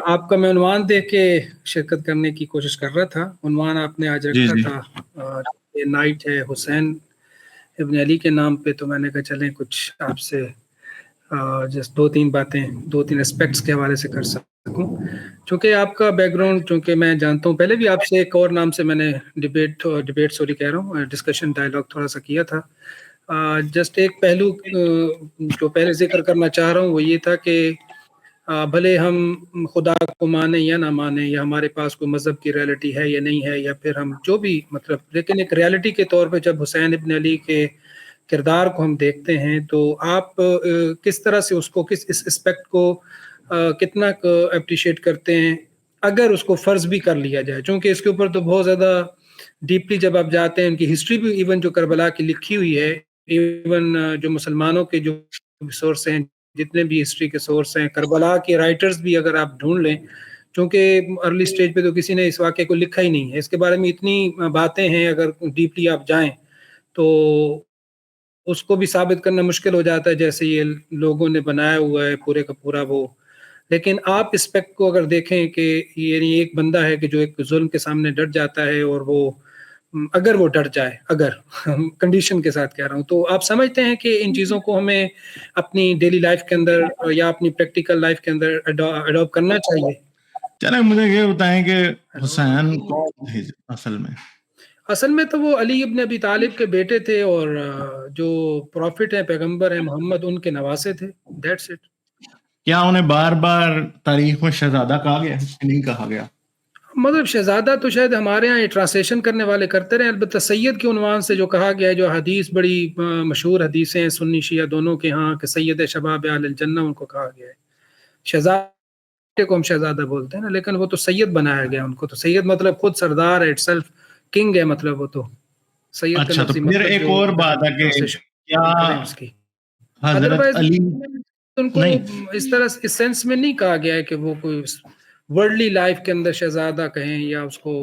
आपका मैं उन्वान देख के शिरकत करने की कोशिश कर रहा था। उन्वान आपने आज जी रखा जी था ये नाइट है हुसैन इब्न अली के नाम पे, तो मैंने कहा चलें कुछ आपसे जस्ट दो तीन बातें, दो तीन एस्पेक्ट्स के हवाले से कर सकूं। चूँकि आपका बैकग्राउंड, चूँकि मैं जानता हूँ, पहले भी आपसे एक और नाम से मैंने डिबेट सॉरी कह रहा हूँ, डिस्कशन डायलॉग थोड़ा सा किया था। जस्ट एक पहलू जो पहले जिक्र करना चाह रहा हूँ वो ये था कि भले हम खुदा को माने या ना माने, या हमारे पास कोई मज़हब की रियलिटी है या नहीं है, या फिर हम जो भी मतलब, लेकिन एक रियलिटी के तौर पे जब हुसैन इब्न अली के किरदार को हम देखते हैं तो आप किस तरह से उसको, किस इस एस्पेक्ट को कितना अप्रिशिएट करते हैं, अगर उसको फ़र्ज भी कर लिया जाए, क्योंकि इसके ऊपर तो बहुत ज़्यादा डीपली जब आप जाते हैं, उनकी हिस्ट्री भी इवन जो करबला की लिखी हुई है, इवन जो मुसलमानों के जो सोर्स हैं, जितने भी हिस्ट्री के सोर्स हैं, करबला के राइटर्स भी अगर आप ढूंढ लें, क्योंकि अर्ली स्टेज पे तो किसी ने इस वाक़े को लिखा ही नहीं है, इसके बारे में इतनी बातें हैं, अगर डीपली आप जाएं तो उसको भी साबित करना मुश्किल हो जाता है, जैसे ये लोगों ने बनाया हुआ है पूरे का पूरा वो। लेकिन आप इस पेक्ट को अगर देखें कि ये एक बंदा है कि जो एक जुल्म के सामने डट जाता है, और वो अगर वो डट जाए, अगर कंडीशन के साथ कह रहा हूँ, तो आप समझते हैं कि इन चीज़ों को हमें अपनी डेली लाइफ के अंदर या अपनी प्रैक्टिकल लाइफ के अंदर अडॉप्ट करना चाहिए। चले मुझे ये बताएं कि हुसैन कौन थे असल में तो वो अली इब्न अबी तालिब के बेटे थे, और जो प्रॉफिट है, पैगंबर है मोहम्मद, उनके नवासे थे। That's it. क्या उन्हें बार बार तारीख में शहजादा कहा गया कि नहीं कहा गया? मतलब शहजादा तो शायद हमारे यहाँ ट्रांसलेशन करने वाले करते रहे, अलबत्ता सैयद के उन्वान से जो कहा गया है, जो हदीस बड़ी मशहूर हदीसें हैं सुन्नी शिया दोनों के यहाँ, कि सैयद शबाब अहल जन्नह उनको कहा गया है। शहजादे को हम शहजादा बोलते हैं ना, लेकिन वो तो सैयद बनाया गया उनको, तो सैयद मतलब खुद सरदार है, इटसेल्फ किंग है, मतलब वो तो सैयद का अच्छा, तो लफ्जी फिर मतलब एक जो और बात है कि क्या ट्रांसलेशन करें उसकी, हजरत अदरवाइज अली उनको नहीं इस तरह इस सेंस में नहीं कहा गया है कि वो कोई वर्ल्डली लाइफ के अंदर शहजादा कहें, या उसको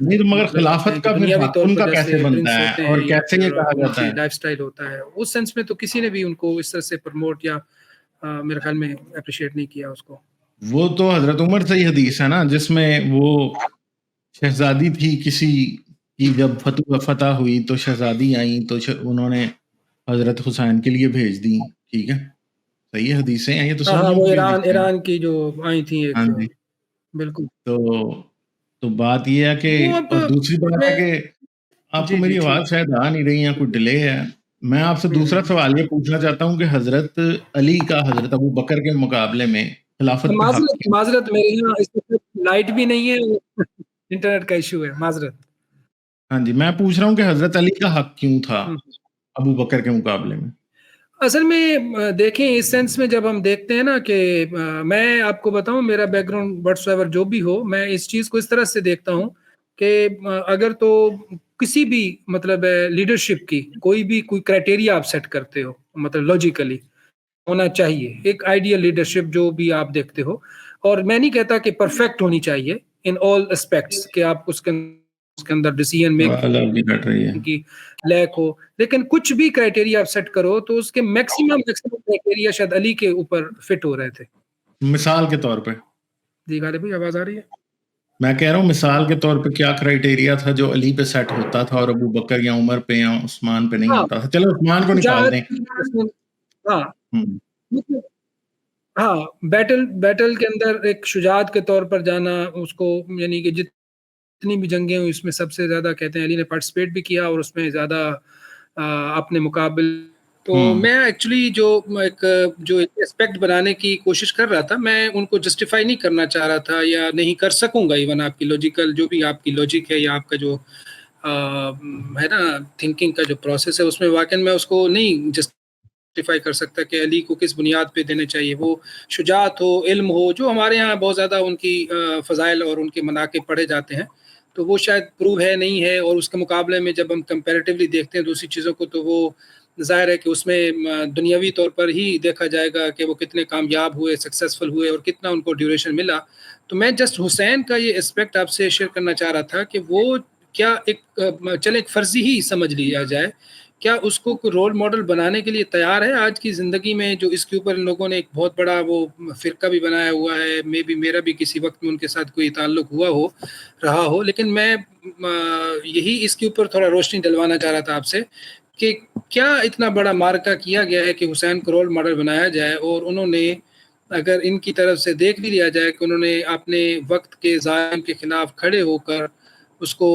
नहीं, तो मगर मतलब खिलाफत कहें कि का फिर दुनियावी हक तौर पर उनका कैसे जैसे बनता प्रिंस है होते और हैं, या कैसे ये फिर कहा जाता उनकी है? लाइफस्टाइल होता है, उस सेंस में तो किसी ने भी उनको इस तरह से प्रमोट या मेरे ख्याल में अप्रिशिएट नहीं किया उसको। वो तो हजरत उमर से ही हदीस है ना, जिसमें वो शहजादी थी किसी की, जब फतह हुई तो शहजादी आई तो उन्होंने हजरत हुसैन के लिए भेज दी। ठीक है, सही है, हदीसें हैं, ये तो हाँ हाँ, सुन्नियों वो की भी ईरान हदीसें हैं। ईरान की जो आई थी हाँ एक, जी। बिल्कुल। तो बात ये है कि, वो अब और दूसरी बात है मैं, कि आपको जी जी मेरी आवाज ठीक। शायद आ नहीं रही या कोई डिले है। मैं आपसे दूसरा सवाल ये पूछना चाहता हूँ कि हजरत अली का हजरत अबू बकर के मुकाबले में खिलाफत पे हक माजरत क्यों? माजरत, मेरे यहाँ इस वक्त लाइट भी नहीं है, इंटरनेट का इशू है, माजरत। हाँ जी, मैं पूछ रहा हूँ कि हजरत अली का हक क्यों था हम्म। अबू बकर के मुकाबले में? असल में देखें, इस सेंस में जब हम देखते हैं ना कि मैं आपको बताऊं, मेरा बैकग्राउंड व्हाट्सएवर जो भी हो, मैं इस चीज़ को इस तरह से देखता हूं कि अगर तो किसी भी मतलब लीडरशिप की कोई क्राइटेरिया आप सेट करते हो, मतलब लॉजिकली होना चाहिए एक आइडियल लीडरशिप जो भी आप देखते हो, और मैं नहीं कहता कि परफेक्ट होनी चाहिए इन ऑल एस्पेक्ट्स, कि आप उसके अंदर डिसीजन मेकिंग अलग कट रही है। की लैक हो, लेकिन कुछ भी क्राइटेरिया आप सेट करो तो उसके मैक्सिमम क्राइटेरिया शायद अली के ऊपर फिट हो रहे थे। मिसाल के तौर पे जी गालिब भाई, आवाज आ रही है? मैं कह रहा हूँ, मिसाल के तौर पे क्या क्राइटेरिया था जो अली पे सेट होता था और अबू बकर या उमर पे या उस्मान पे नहीं हाँ, होता था? चलो उस्मान को निकाल शुजाअत, दें। हाँ हम्म। मतलब, हाँ, बैटल बैटल के अंदर एक शुजाअत के तौर पर जाना उसको, यानी कि जितनी भी जंगें हुई उसमें सबसे ज्यादा कहते हैं अली ने पार्टिसिपेट भी किया, और उसमें ज्यादा अपने मुकाबले, तो हम्म। मैं एक्चुअली जो एक एस्पेक्ट बनाने की कोशिश कर रहा था, मैं उनको जस्टिफाई नहीं करना चाह रहा था, या नहीं कर सकूंगा, इवन आपकी लॉजिकल जो भी आपकी लॉजिक है, या आपका जो है ना थिंकिंग का जो प्रोसेस है, उसमें वाकई मैं उसको नहीं जस्टिफाई कर सकता कि अली को किस बुनियाद पे देने चाहिए। वो शुजाअत हो, इल्म हो, जो हमारे यहाँ बहुत ज़्यादा उनकी फ़ज़ाइल और उनके मनाक़िब पढ़े जाते हैं, तो वो शायद प्रूव है नहीं है, और उसके मुकाबले में जब हम कंपैरेटिवली देखते हैं दूसरी चीज़ों को, तो वो ज़ाहिर है कि उसमें दुनियावी तौर पर ही देखा जाएगा कि वो कितने कामयाब हुए, सक्सेसफुल हुए, और कितना उनको ड्यूरेशन मिला। तो मैं जस्ट हुसैन का ये एस्पेक्ट आपसे शेयर करना चाह रहा था कि वो क्या एक चले एक फ़र्ज़ी ही समझ लिया जाए क्या उसको कोई रोल मॉडल बनाने के लिए तैयार है आज की ज़िंदगी में? जो इसके ऊपर इन लोगों ने एक बहुत बड़ा वो फ़िरका भी बनाया हुआ है, मे बी मेरा भी किसी वक़्त में उनके साथ कोई ताल्लुक हुआ हो, रहा हो, लेकिन मैं यही इसके ऊपर थोड़ा रोशनी डलवाना चाह रहा था आपसे कि क्या इतना बड़ा मार्का किया गया है कि हुसैन को रोल मॉडल बनाया जाए, और उन्होंने, अगर इनकी तरफ से देख भी लिया जाए कि उन्होंने अपने वक़्त के ज़ालिम के खिलाफ खड़े होकर उसको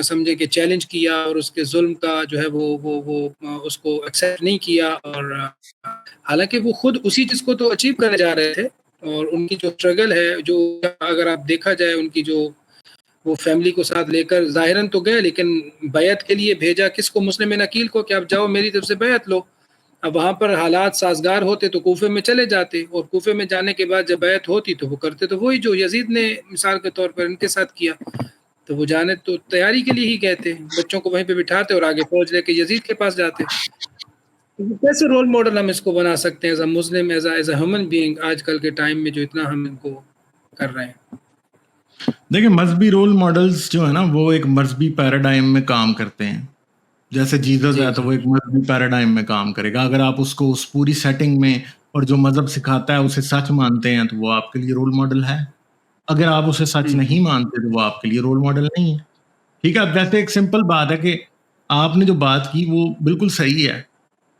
समझे कि चैलेंज किया और उसके ज़ुल्म का जो है वो उसको एक्सेप्ट नहीं किया, और हालाँकि वो खुद उसी चीज़ को तो अचीव करने जा रहे थे, और उनकी जो स्ट्रगल है, जो अगर आप देखा जाए उनकी जो वो फैमिली को साथ लेकर ज़ाहिरन तो गए, लेकिन बैत के लिए भेजा किसको? मुस्लिम नकील को कि आप जाओ मेरी तरफ से बैत लो। अब वहाँ पर हालात साज़गार होते तो कूफे में चले जाते, और कूफे में जाने के बाद जब बैत होती तो वो करते तो वही जो यजीद ने मिसाल के तौर पर इनके साथ किया। तो वो जाने तो तैयारी के लिए ही गए थे, बच्चों को वहीं पे बिठाते और आगे फौज लेके यजीद के पास जाते। तो कैसे रोल मॉडल हम इसको बना सकते हैं as a Muslim, as a human being आजकल के टाइम में जो इतना हम इनको कर रहे हैं? देखिए, मजहबी रोल मॉडल्स जो है ना, वो एक मजहबी पैराडाइम में काम करते हैं। जैसे जीसस जी, है तो जी। वो एक मजहबी पैराडाइम में काम करेगा। अगर आप उसको उस पूरी सेटिंग में और जो मजहब सिखाता है उसे सच मानते हैं तो वो आपके लिए रोल मॉडल है। अगर आप उसे सच नहीं मानते तो वो आपके लिए रोल मॉडल नहीं है। ठीक है? अब वैसे एक सिंपल बात है कि आपने जो बात की वो बिल्कुल सही है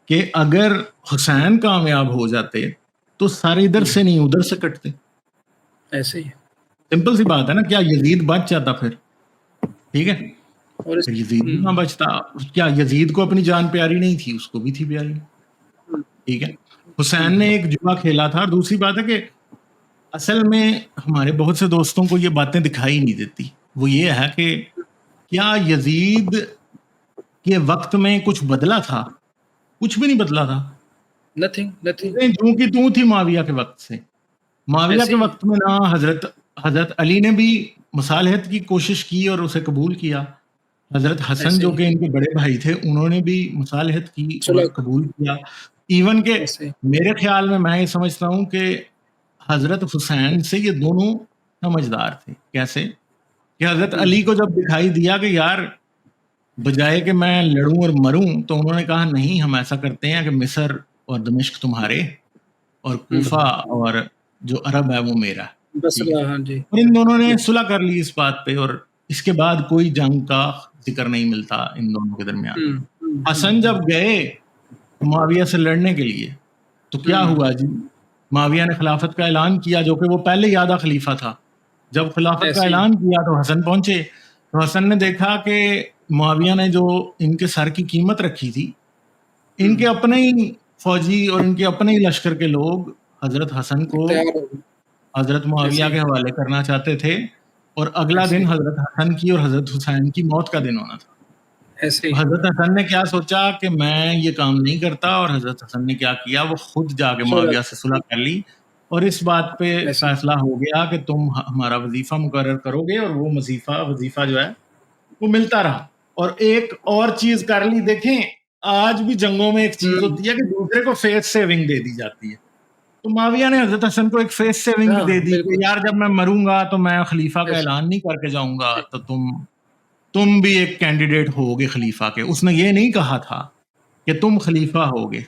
कि अगर हुसैन कामयाब हो जाते तो सारे इधर से नहीं उधर से कटते। ऐसे ही है। सिंपल सी बात है ना, क्या यजीद बच जाता फिर? ठीक है? और इस यजीद भी ना बचता। क्या यजीद को अपनी जान प्यारी नहीं थी? उसको भी थी प्यारी। ठीक है? हुसैन ने एक जुआ खेला था। और दूसरी बात है कि असल में हमारे बहुत से दोस्तों को ये बातें दिखाई नहीं देती। वो ये है कि क्या यजीद के वक्त में कुछ बदला था? कुछ भी नहीं बदला था। Nothing, nothing. चीज़ें यूं की त्यों थी माविया के वक्त से। माविया ऐसे के ही है। वक्त में ना हजरत अली ने भी मुसालहत की कोशिश की और उसे कबूल किया। हजरत हसन ऐसे जो ही कि इनके बड़े भाई थे, उन्होंने भी मुसालहत की सुलह और कबूल किया। इवन के ऐसे ही। मेरे ख्याल में मैं ये समझता हूँ कि हजरत हुसैन से ये दोनों समझदार थे। कैसे? कि हजरत अली को जब दिखाई दिया कि यार बजाय कि मैं लड़ूं और मरूं, तो उन्होंने कहा नहीं, हम ऐसा करते हैं कि मिस्र और दमिश्क तुम्हारे और कूफा और जो अरब है वो मेरा। ठीक है? बसरा, हाँ जी। और इन दोनों ने सुलह कर ली इस बात पे, और इसके बाद कोई जंग का जिक्र नहीं मिलता इन दोनों के दरमियान। हसन जब गए मुआविया से लड़ने के लिए, तो क्या हुआ जी? मुआविया ने खिलाफत का ऐलान किया, जो कि वो पहले ही आधा खलीफा था। जब खिलाफत का ऐसे ही। ऐलान किया तो हसन पहुंचे। तो हसन ने देखा कि मुआविया ने जो इनके सर की कीमत रखी थी, इनके अपने ही फौजी और इनके अपने ही लश्कर के लोग हजरत हसन को तैयार हो गए। हजरत मुआविया ऐसे के ही, हवाले करना चाहते थे, और अगला ऐसे दिन ही, हजरत हसन की और हजरत हुसैन की मौत का दिन होना था। ऐसे तो ही। हजरत हसन ने क्या सोचा कि मैं ये काम नहीं करता, और हजरत हसन ने क्या किया, वो खुद जाके सुलह मुआविया से सुलह कर ली, और इस बात पे ऐसे ही। फैसला हो गया कि तुम हमारा वजीफा मुकर्रर करोगे, और वो वजीफा जो है वो मिलता रहा। और एक और चीज कर ली, देखें आज भी जंगों में एक चीज होती है कि दूसरे को फेस सेविंग दे दी जाती है। तो माविया ने हजरत हसन को एक फेस सेविंग हाँ, दे दी कि बिल्कुल। यार जब मैं मरूंगा तो मैं खलीफा का ऐसे ऐलान नहीं करके जाऊंगा, ही। तो तुम भी एक कैंडिडेट होगे खलीफा के। उसने ये नहीं कहा था कि तुम खलीफा होगे,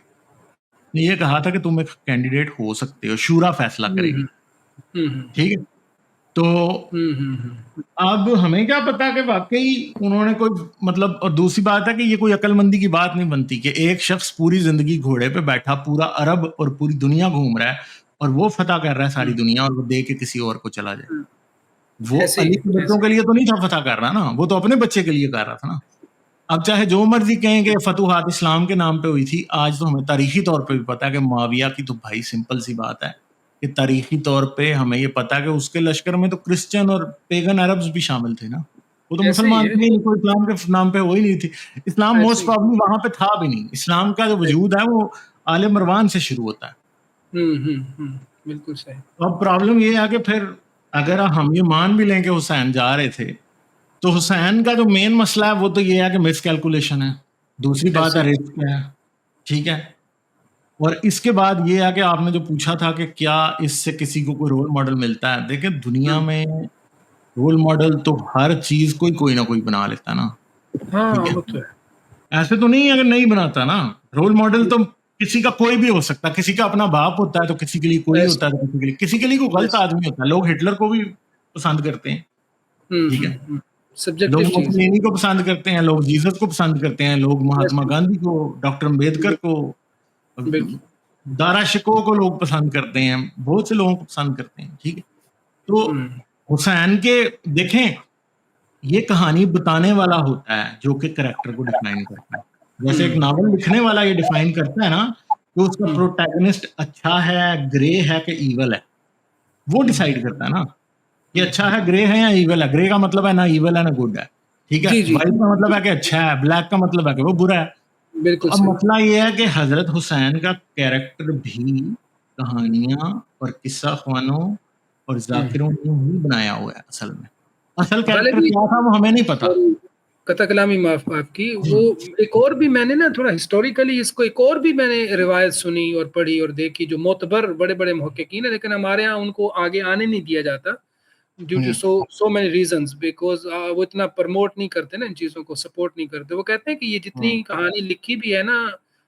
ने ये कहा था कि तुम एक कैंडिडेट हो सकते हो, शूरा फैसला हुँ, करेगी। हुँ। हुँ, हुँ। ठीक है? तो हुँ, हुँ, हुँ। अब हमें क्या पता कि वाकई उन्होंने कोई मतलब। और दूसरी बात है कि ये कोई अकलमंदी की बात नहीं बनती कि एक शख्स पूरी जिंदगी घोड़े पे बैठा पूरा अरब और पूरी दुनिया घूम रहा है, और वो फतह कर रहा है सारी दुनिया, और वो दे के किसी और को चला जाए। हुँ। वो ऐसे अली ही, के बच्चों ऐसे के ही। लिए तो नहीं था फतह कर रहा ना, वो तो अपने बच्चे के लिए कर रहा था ना। अब चाहे जो मर्जी कहें कि फतूहात इस्लाम के नाम पे हुई थी, आज तो हमें तारीखी तौर पे भी पता है कि मुआविया की तो भाई सिंपल सी बात है कि तारीखी तौर पे हमें ये पता है कि उसके लश्कर में तो क्रिश्चियन और पेगन अरब्स भी शामिल थे ना। वो तो ऐसे ही मुसलमान है। थे ही नहीं, कोई इस्लाम के नाम पे हो ही नहीं थी। इस्लाम ऐसे मोस्ट ही। प्रॉब्लम वहां पे था भी नहीं। इस्लाम का जो वजूद है वो आले मरवान से शुरू होता है। हुँ, हुँ, हुँ। बिल्कुल सही। तो अब प्रॉब्लम ये है कि फिर अगर हम ये मान भी लें कि हुसैन जा रहे थे, तो हुसैन का जो मेन मसला है वो तो ये है कि मिसकैलकुलेशन है। दूसरी बात ऐसे है ही। रिस्क है। ठीक है? और इसके बाद ये है कि आपने जो पूछा था कि क्या इससे किसी को कोई रोल मॉडल मिलता है? देखिए दुनिया हुँ। में रोल मॉडल तो हर चीज़ को ही कोई ना कोई बना लेता है ना। हाँ, ठीक है? वो तो है। ऐसे तो नहीं, अगर नहीं बनाता ना रोल मॉडल तो किसी का कोई भी हो सकता है, किसी का अपना बाप होता है तो किसी के लिए कोई Yes, होता है तो किसी के लिए कोई गलत yes. आदमी होता है। लोग हिटलर को भी पसंद करते हैं, ठीक है, लोग सब्जेक्टिव चीज है। मुसोलिनी को पसंद करते हैं, लोग जीसस को पसंद करते हैं, लोग Yes, महात्मा गांधी को, डॉक्टर अम्बेडकर को, बिल्कुल। दारा शिकोह को लोग पसंद करते हैं, बहुत से लोगों को पसंद करते हैं, ठीक है। तो हुसैन के देखें, ये कहानी बताने वाला होता है जो कि कैरेक्टर को डिफाइन करता है। जैसे एक नावल लिखने वाला ये डिफाइन करता है ना कि उसका प्रोटैगनिस्ट अच्छा है, ग्रे है कि ईवल है, वो डिसाइड करता है ना कि अच्छा है, ग्रे है या ईवल है। ग्रे का मतलब है ना ईवल है ना गुड है, ठीक है। जी, जी। व्हाइट का मतलब है कि अच्छा है, ब्लैक का मतलब है कि वो बुरा है। बिल्कुल अब सही। मसला ये है कि हजरत हुसैन का कैरेक्टर भी कहानियां और किस्सा ख्वानों और जाकिरों ने ही बनाया हुआ है। असल कैरेक्टर हालांकि क्या था वो हमें नहीं पता। कथा कलामी माफ आपकी, जी। वो एक और भी मैंने ना थोड़ा हिस्टोरिकली इसको एक और भी मैंने रिवायत सुनी और पढ़ी और देखी, जो मोतबर बड़े बड़े मुहक्किकीन है, लेकिन हमारे यहाँ उनको आगे आने नहीं दिया जाता due to so many reasons, because वो इतना प्रमोट नहीं करते ना, इन चीज़ों को सपोर्ट नहीं करते। वो कहते हैं कि ये जितनी कहानी लिखी भी है ना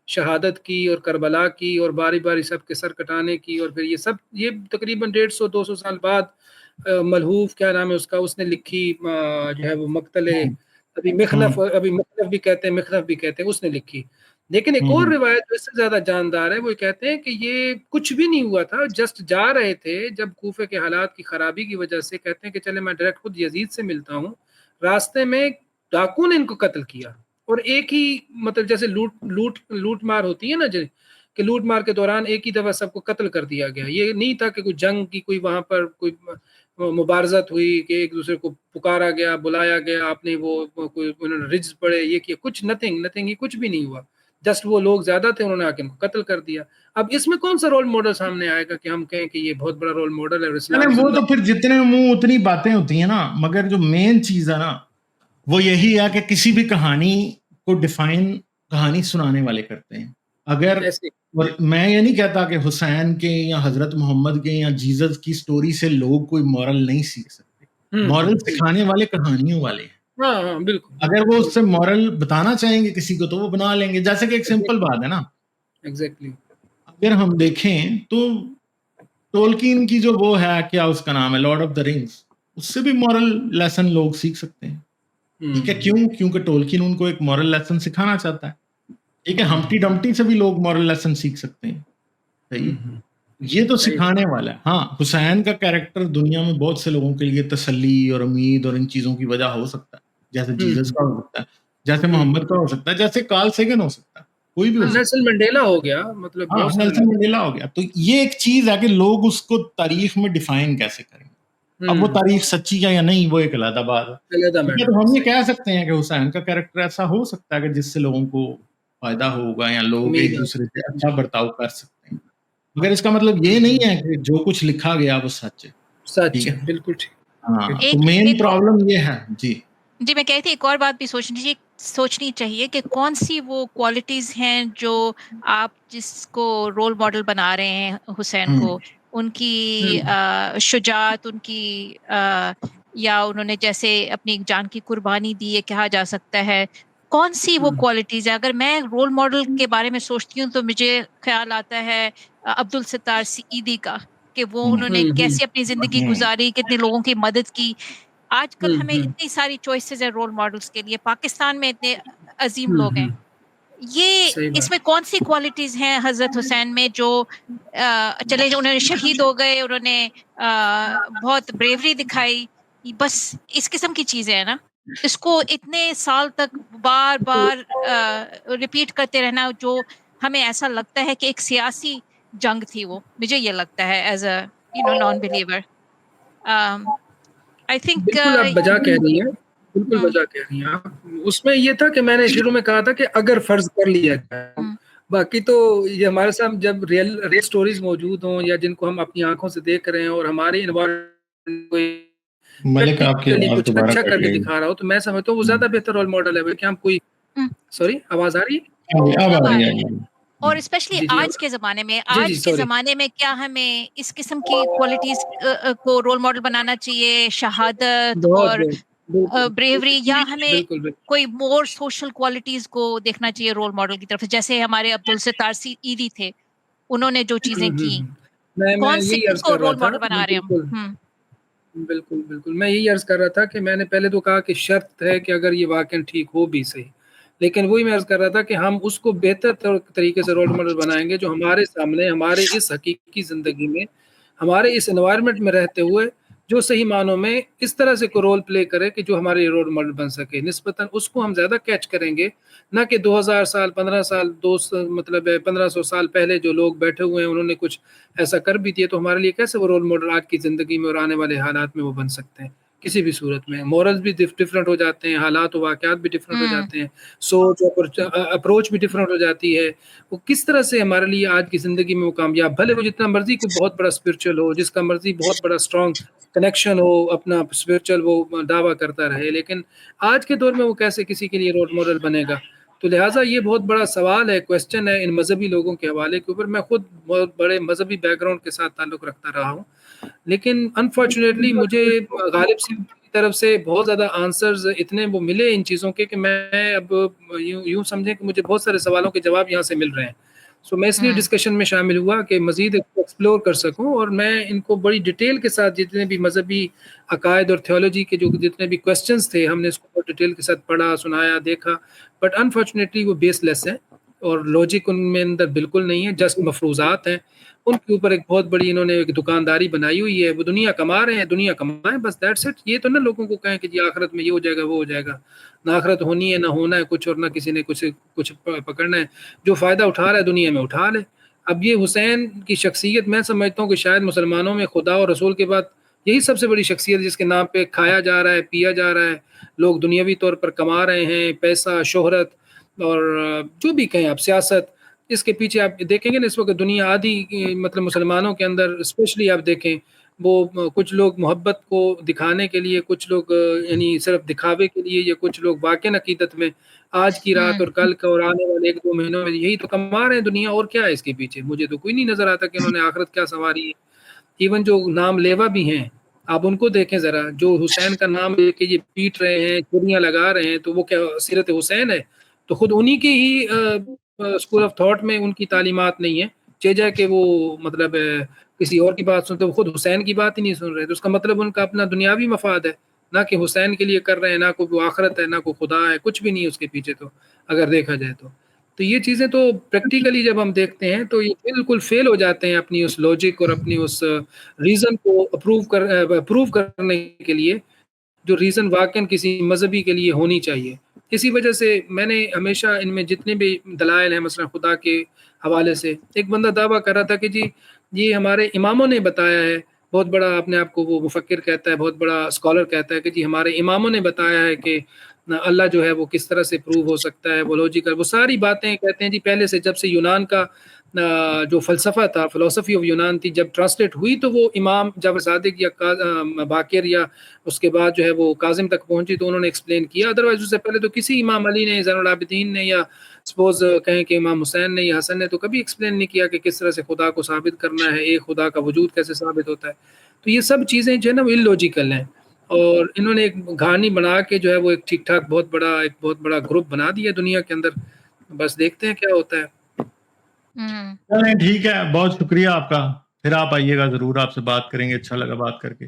शहादत की और करबला की और बारी बारी सबके सर कटाने की, और फिर ये सब ये तकरीबन 150-200 साल बाद मलहूफ क्या नाम है उसका, उसने लिखी जो है वो मक्तले, अभी मुखनफ भी कहते हैं, मिखनफ भी कहते हैं, उसने लिखी। लेकिन एक और रिवायत जो इससे ज्यादा जानदार है, वो कहते हैं कि ये कुछ भी नहीं हुआ था, जस्ट जा रहे थे जब कूफे के हालात की खराबी की वजह से, कहते हैं कि चले मैं डायरेक्ट खुद यजीद से मिलता हूँ, रास्ते में डाकू ने इनको कत्ल किया। और एक ही मतलब जैसे लूट मार होती है ना, कि लूट मार के दौरान एक ही दफा सबको कत्ल कर दिया गया। ये नहीं था कि कोई जंग की कोई वहां पर कोई मुबारजत हुई कि एक दूसरे को पुकारा गया, बुलाया गया, आपने वो कोई उन्होंने रिज पड़े, ये किया, कुछ नथिंग, ये कुछ भी नहीं हुआ। जस्ट वो लोग ज्यादा थे, उन्होंने आके इनको कत्ल कर दिया। अब इसमें कौन सा रोल मॉडल सामने आएगा कि हम कहें कि ये बहुत बड़ा रोल मॉडल है और इस्लाम वो जिंदा। तो फिर जितने मुंह उतनी बातें होती हैं ना, मगर जो मेन चीज है ना वो यही है कि किसी भी कहानी को डिफाइन कहानी सुनाने वाले करते हैं। अगर ऐसे और मैं ये नहीं कहता कि हुसैन के या हजरत मोहम्मद के या जीसस की स्टोरी से लोग कोई मॉरल नहीं सीख सकते। मॉरल सिखाने वाले कहानियों वाले हैं। हाँ हाँ बिल्कुल। अगर वो उससे मॉरल बताना चाहेंगे किसी को तो वो बना लेंगे। जैसे कि एक सिंपल बात है ना, एग्जैक्टली। अगर हम देखें तो टोल्किन की जो वो है, क्या उसका नाम है, लॉर्ड ऑफ द रिंग्स, उससे भी मॉरल लेसन लोग सीख सकते हैं। ठीक है, क्यों? क्योंकि टोल्किन उनको एक मॉरल लेसन सिखाना चाहता है। ठीक है, हम्प्टी डम्प्टी से भी लोग मॉरल लेसन सीख सकते हैं। सही है, ये तो सिखाने वाला है। हाँ, हुसैन का कैरेक्टर दुनिया में बहुत से लोगों के लिए तसल्ली और उम्मीद और इन चीजों की वजह हो सकता है। जैसे जीसस का हो सकता है, जैसे मोहम्मद का हो सकता है, जैसे कार्ल सेगन हो सकता है, कोई भी हो सकता है। नेल्सन मंडेला हो गया, मतलब हाँ, बहुत सारे नेल्सन लोग। मंडेला हो गया। तो ये एक चीज है कि लोग उसको तारीख में डिफाइन कैसे करेंगे। अब वो तारीख सच्ची है या नहीं, वो एक अलग बात है। अलग ठीक है, मैटर तो है, हम ये सही। कह सकते हैं कि हुसैन का कैरेक्टर ऐसा हो सकता है कि जिससे लोगों को फायदा होगा या लोग उम्मीद एक है। दूसरे से अच्छा बर्ताव कर सकते हैं। मगर इसका मतलब ये नहीं है कि जो कुछ लिखा गया वो सच है। सच ठीक है, है, बिल्कुल ठीक। हाँ, तो एक मेन एक और प्रॉब्लम ये है जी। जी मैं कहती एक और बात भी सोचनी चाहिए कि कौन सी वो क्वालिटीज हैं जो आप जिसको रोल मॉडल बना रहे हैं हुसैन को, उनकी शुजात, उनकी या उन्होंने जैसे अपनी जान की कुर्बानी दी है, कहा जा सकता है। कौन सी वो क्वालिटीज है? अगर मैं रोल मॉडल के बारे में सोचती हूँ तो मुझे ख्याल आता है अब्दुल सत्तार सिद्दीकी का, कि वो उन्होंने कैसे अपनी जिंदगी गुजारी, कितने लोगों की मदद की। आजकल हमें इतनी सारी चॉइसेस है रोल मॉडल्स के लिए, पाकिस्तान में इतने अजीम लोग हैं। ये इसमें कौन सी क्वालिटीज हैं हजरत हुसैन में जो चले, उन्होंने शहीद हो गए, उन्होंने बहुत ब्रेवरी दिखाई, बस इस किस्म की चीजें है ना, इसको इतने साल तक बार बार रिपीट करते रहना, जो हमें ऐसा लगता है कि एक सियासी जंग थी वो, मुझे ये लगता है as a non believer. I think बिल्कुल आप बजा कह रही हैं, बिल्कुल बजा कह रही हैं आप। उसमें ये था कि मैंने शुरू में कहा था कि अगर फर्ज कर लिया जाए, बाकी तो ये हमारे साथ जब रियल स्टोरीज मौजूद हों या जिनको हम अपनी आंखों से देख रहे हैं और हमारे इन्वायरमेंट मलिक, आपकी प्रैक्टिकली आवाज कुछ दोबारा अच्छा कट करके गई। दिखा रहा हो, तो मैं समझता हूँ वो ज्यादा बेहतर रोल मॉडल है कि हम कोई। सॉरी, आवाज आ रही है? अब आ रही है। और स्पेशली जी जी आज के ज़माने में, सॉरी। क्या हमें इस किस्म की क्वालिटीज़ को रोल मॉडल बनाना चाहिए? शहादत बहुत और बहुत ब्रेवरी, या हमें बिल्कुल, बिल्कुल। कोई मोर सोशल क्वालिटीज को देखना चाहिए रोल मॉडल की तरफ से? जैसे हमारे अब्दुल सत्तार ईदी थे, उन्होंने जो चीजें की, मैं कौन से यही अर्ज़ किसको कर रहा रोल था। मॉडल बना मैं रहे हैं हम? बिल्कुल, बिल्कुल, बिल्कुल। मैं यही अर्ज़ कर रहा था कि मैंने पहले तो कहा कि शर्त है कि अगर ये वाक़ई ठीक हो भी सही। लेकिन वही मैं अर्ज़ कर रहा था कि हम उसको बेहतर तरीके से रोल मॉडल बनाएँगे जो हमारे सामने, हमारे इस हकीकी ज़िंदगी में, हमारे इस एनवायरनमेंट में रहते हुए, जो सही मानों में इस तरह से को रोल प्ले करे कि जो हमारे रोल मॉडल बन सके। निस्बतन उसको हम ज़्यादा कैच करेंगे, ना कि 2000 साल, 15 साल, 2 स मतलब 1500 साल पहले जो लोग बैठे हुए हैं, उन्होंने कुछ ऐसा कर भी दिया, तो हमारे लिए कैसे वो रोल मॉडल आज की ज़िंदगी में और आने वाले हालात में वो बन सकते हैं, किसी भी सूरत में। मॉरल्स भी डिफरेंट हो जाते हैं, हालात और वाक़यात भी डिफरेंट हो जाते हैं, सोच अप्रोच भी डिफरेंट हो जाती है। वो किस तरह से हमारे लिए आज की ज़िंदगी में वो कामयाब, भले वो जितना मर्ज़ी कोई बहुत बड़ा स्पिरिचुअल हो, जिसका मर्ज़ी बहुत बड़ा स्ट्रॉन्ग कनेक्शन हो, अपना स्पिरिचुअल वो दावा करता रहे, लेकिन आज के दौर में वो कैसे किसी के लिए रोल मॉडल बनेगा? तो लिहाज़ा ये बहुत बड़ा सवाल है, क्वेश्चन है इन मज़हबी लोगों के हवाले के ऊपर। मैं खुद बहुत बड़े मज़हबी बैकग्राउंड के साथ ताल्लुक़ रखता रहा हूँ। लेकिन अनफॉर्चुनेटली मुझे गालिब साहब की तरफ से बहुत ज़्यादा आंसर्स इतने वो मिले इन चीज़ों के कि मैं अब यूँ समझें कि मुझे बहुत सारे सवालों के जवाब यहाँ से मिल रहे हैं। सो मैं इसलिए डिस्कशन में शामिल हुआ कि मज़ीद एक्सप्लोर कर सकूँ और मैं इनको बड़ी डिटेल के साथ जितने भी मज़हबी अकायद और थियोलॉजी के जो जितने भी क्वेश्चंस थे, हमने इसको बहुत डिटेल के साथ पढ़ा, सुनाया, देखा। बट अनफॉर्चुनेटली वो बेसलेस है और लॉजिक उनमें अंदर बिल्कुल नहीं है, जस्ट मफरूज़ात हैं। उनके ऊपर एक बहुत बड़ी इन्होंने एक दुकानदारी बनाई हुई है, वो दुनिया कमा रहे हैं, दुनिया कमाएँ बस दैट्स इट। ये तो ना लोगों को कहें कि जी आखिरत में ये हो जाएगा, वो हो जाएगा। ना आखिरत होनी है, ना होना है कुछ और ना किसी ने कुछ कुछ पकड़ना है। जो फ़ायदा उठा रहा है दुनिया में उठा ले। अब ये हुसैन की शख्सियत मैं समझता हूँ कि शायद मुसलमानों में खुदा और रसूल के बाद यही सबसे बड़ी शख्सियत है जिसके नाम पे खाया जा रहा है, पिया जा रहा है, लोग दुनियावी तौर पर कमा रहे हैं, पैसा, शोहरत और जो भी कहें आप सियासत, इसके पीछे आप देखेंगे ना इस वक़्त दुनिया आधी मतलब मुसलमानों के अंदर स्पेशली आप देखें, वो कुछ लोग मोहब्बत को दिखाने के लिए, कुछ लोग यानी सिर्फ़ दिखावे के लिए या कुछ लोग वाक़ई अक़ीदत में आज की रात और कल का और आने वाले 1-2 महीनों में यही तो कमा रहे हैं दुनिया और क्या है इसके पीछे? मुझे तो कोई नहीं नज़र आता कि उन्होंने आखिरत क्या सँवारी है। इवन जो नाम लेवा भी हैं, आप उनको देखें ज़रा, जो हुसैन का नाम लेके ये पीट रहे हैं, चुरियाँ लगा रहे हैं, तो वो क्या सीरत हुसैन है? तो खुद उन्हीं के ही स्कूल ऑफ थॉट में उनकी तालीमात नहीं है। चेजा के वो मतलब किसी और की बात सुनते, वो खुद हुसैन की बात ही नहीं सुन रहे, तो उसका मतलब उनका अपना दुनियावी मफ़ाद है, ना कि हुसैन के लिए कर रहे हैं, ना कोई वो आखिरत है, ना कोई खुदा है, कुछ भी नहीं है उसके पीछे तो, अगर देखा जाए तो। तो ये चीज़ें तो प्रैक्टिकली जब हम देखते हैं तो ये बिल्कुल फ़ेल हो जाते हैं अपनी उस लॉजिक और अपनी उस रीज़न को प्रूव करने के लिए, जो रीज़न वाक़ई किसी मज़हबी के लिए होनी चाहिए। इसी वजह से मैंने हमेशा इनमें जितने भी दलाइल हैं मसलन खुदा के हवाले से, एक बंदा दावा कर रहा था कि जी, ये हमारे इमामों ने बताया है, बहुत बड़ा अपने आप को वो मुफ़क्किर कहता है, बहुत बड़ा स्कॉलर कहता है कि जी हमारे इमामों ने बताया है कि अल्लाह जो है वो किस तरह से प्रूव हो सकता है, वो लॉजिकल, वो सारी बातें कहते हैं जी पहले से जब से यूनान का जो फ़लसफ़ा था, फ़िलॉसफ़ी ऑफ यूनान थी, जब ट्रांसलेट हुई तो वो इमाम जाफ़र सादिक या बाक़िर या उसके बाद जो है वो काज़िम तक पहुँची तो उन्होंने एक्सप्लेन किया। अदरवाइज़ उससे पहले तो किसी इमाम अली ने, ज़ैनुल आबिदीन ने या सपोज़ कहें कि इमाम हुसैन ने या हसन ने तो कभी एक्सप्लेन नहीं किया कि किस तरह से खुदा को साबित करना है, एक खुदा का वजूद कैसे साबित होता है। तो ये सब चीज़ें जो है ना वो इलॉजिकल हैं और इन्होंने एक कहानी बना के जो है वो एक ठीक-ठाक बहुत बड़ा ग्रुप बना दिया दुनिया के अंदर। बस देखते हैं क्या होता है। चलें ठीक है, बहुत शुक्रिया आपका। फिर आप आइएगा ज़रूर, आपसे बात करेंगे, अच्छा लगा बात करके।